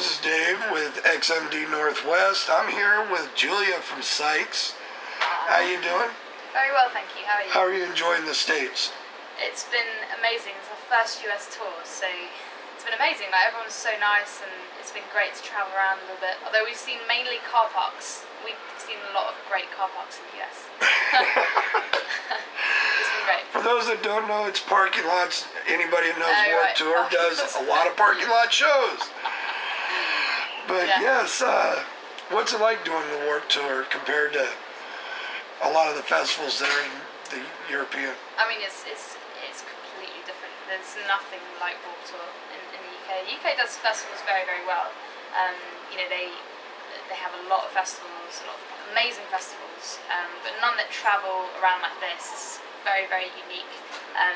This is Dave with XMD Northwest. I'm here with Julia from Sykes. How you doing? Very well, thank you. How are you? How are you enjoying the States? It's been amazing. It's our first US tour, so it's been amazing. Like, everyone's so nice, and it's been great to travel around a little bit. Although we've seen mainly car parks. We've seen a lot of great car parks in the US. It's been great. For those that don't know, it's parking lots. Anybody that knows Warped right. Tour does a lot of parking lot shows. But yes, what's it like doing the Warped Tour compared to a lot of the festivals that are in the European? I mean, it's completely different. There's nothing like Warped Tour in the UK. The UK does festivals very, very well. You know, they have a lot of festivals, a lot of amazing festivals, but none that travel around like this. It's very, very unique.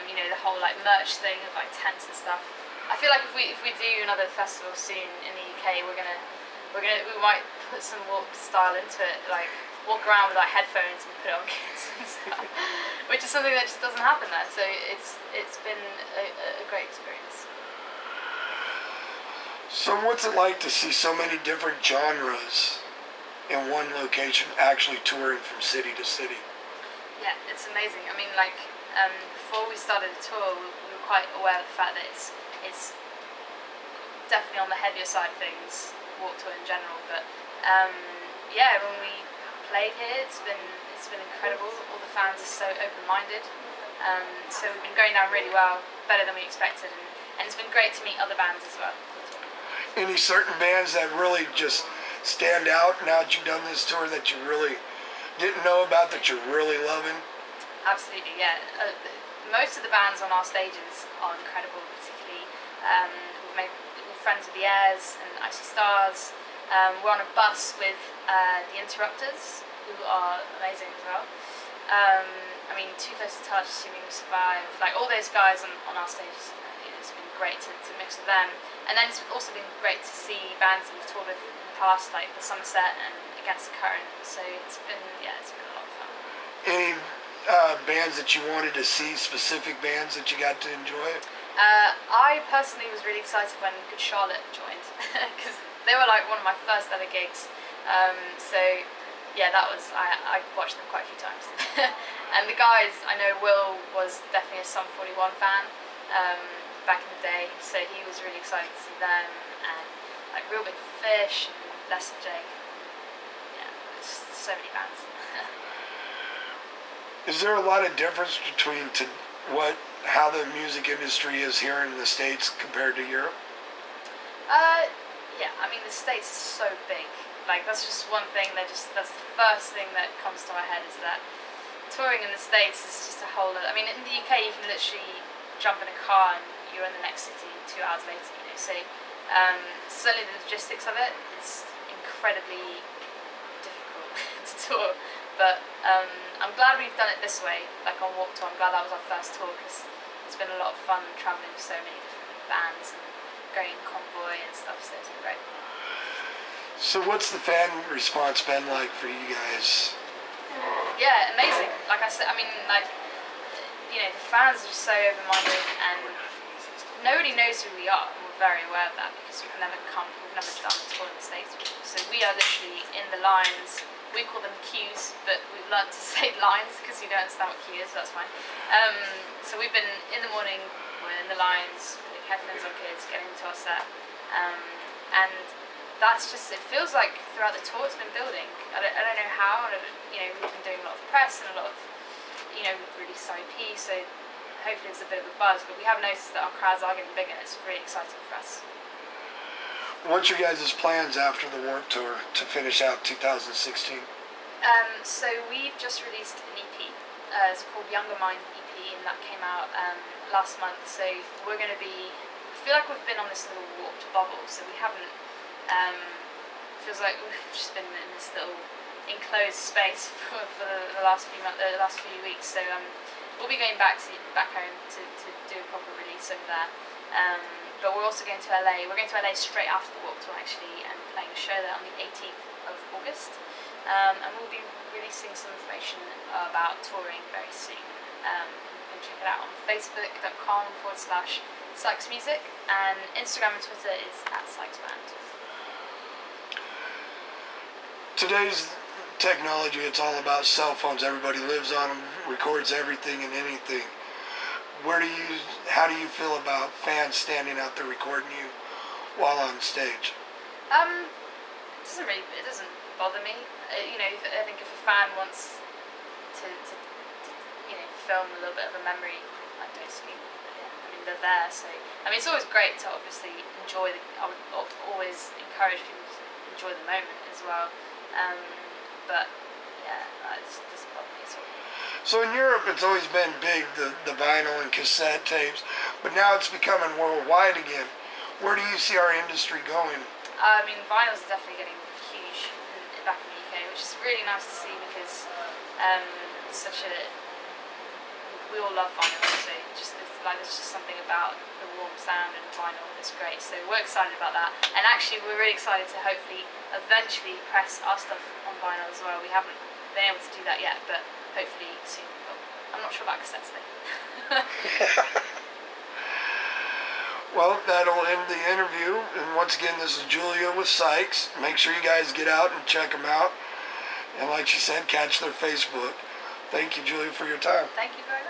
You know, the whole like merch thing of like tents and stuff. I feel like if we do another festival soon in the UK, we might put some Warped style into it, like walk around with our headphones and put it on kids and stuff, which is something that just doesn't happen there. So it's been a great experience. So what's it like to see so many different genres in one location actually touring from city to city? Yeah, it's amazing. I mean, like, before we started the tour, we were quite aware of the fact that it's definitely on the heavier side of things, Warped Tour in general, but yeah, when we played here, it's been incredible. All the fans are so open-minded, so we've been going down really well, better than we expected, and it's been great to meet other bands as well. Any certain bands that really just stand out now that you've done this tour that you really didn't know about that you're really loving? Absolutely, yeah. Most of the bands on our stages are incredible, particularly we're friends with the Airs and Icy Stars. We're on a bus with the Interrupters, who are amazing as well. I mean, Too Close to Touch, Assuming We Survive, like all those guys on our stages. It's been great to mix with them. And then it's also been great to see bands that we've toured with in the past, like the Somerset and Against the Current. So it's been a lot of fun. Any bands that you wanted to see, specific bands that you got to enjoy? I personally was really excited when Good Charlotte joined, because they were like one of my first ever gigs. So yeah, I watched them quite a few times. And the guys, I know Will was definitely a Sum 41 fan back in the day, so he was really excited to see them, and like Real Big Fish and Less Than Jake. Yeah, it's just so many bands. Is there a lot of difference between how the music industry is here in the States compared to Europe? Yeah, I mean, the States is so big. Like, that's just one thing that's the first thing that comes to our head, is that touring in the States is just a whole other. I mean, in the UK you can literally jump in a car and you're in the next city 2 hours later, you know. So certainly the logistics of it is incredibly difficult to tour. But I'm glad we've done it this way, like on Warped Tour. I'm glad that was our first tour, because it's been a lot of fun travelling with so many different bands and going in convoy and stuff, so it's been great. So what's the fan response been like for you guys? Yeah, amazing. Like I said, I mean, like, you know, the fans are just so open-minded, and nobody knows who we are, and we're very aware of that, because we've never done a tour in the States before. So we are literally in the lines. We call them queues, but we've learned to say lines because we don't understand what queue is, so that's fine. So we've been in the morning, we're in the lines, putting headphones on kids, getting into our set, and that's just, it feels like throughout the tour it's been building. I don't know how, you know, we've been doing a lot of press and a lot of, you know, we've released IP, so hopefully there's a bit of a buzz, but we have noticed that our crowds are getting bigger, and it's really exciting for us. What's your guys' plans after the Warped Tour to finish out 2016? So we've just released an EP. It's called Younger Mind EP, and that came out last month. So we're going to be, I feel like we've been on this little warped bubble, so we haven't, feels like we've just been in this little enclosed space for the last few weeks. So we'll be going back home to do a proper release over there. But we're also going to LA. We're going to LA straight after the Warped Tour, actually, and playing a show there on the 18th of August. And we'll be releasing some information about touring very soon. You can check it out on facebook.com/Sykes Music, and Instagram and Twitter is @SykesBand. today's technology, it's all about cell phones. Everybody lives on them, records everything and anything. How do you feel about fans standing out there recording you while on stage? It doesn't bother me. I think if a fan wants to film a little bit of a memory, I don't see. Yeah, I mean, they're there, so it's always great to obviously enjoy. I would always encourage people to enjoy the moment as well. But yeah, it doesn't bother me at all. So in Europe, it's always been big, the vinyl and cassette tapes, but now it's becoming worldwide again. Where do you see our industry going? Vinyl is definitely getting huge back in the UK, which is really nice to see because it's such a. We all love vinyl, so there's just something about the warm sound and vinyl that's great. So we're excited about that, and actually we're really excited to hopefully eventually press our stuff on vinyl as well. We haven't been able to do that yet, but hopefully soon. Well, I'm not sure about cassettes though. Well, that'll end the interview. And once again, this is Julia with Sykes. Make sure you guys get out and check them out. And like she said, catch their Facebook. Thank you, Julia, for your time. Thank you very much.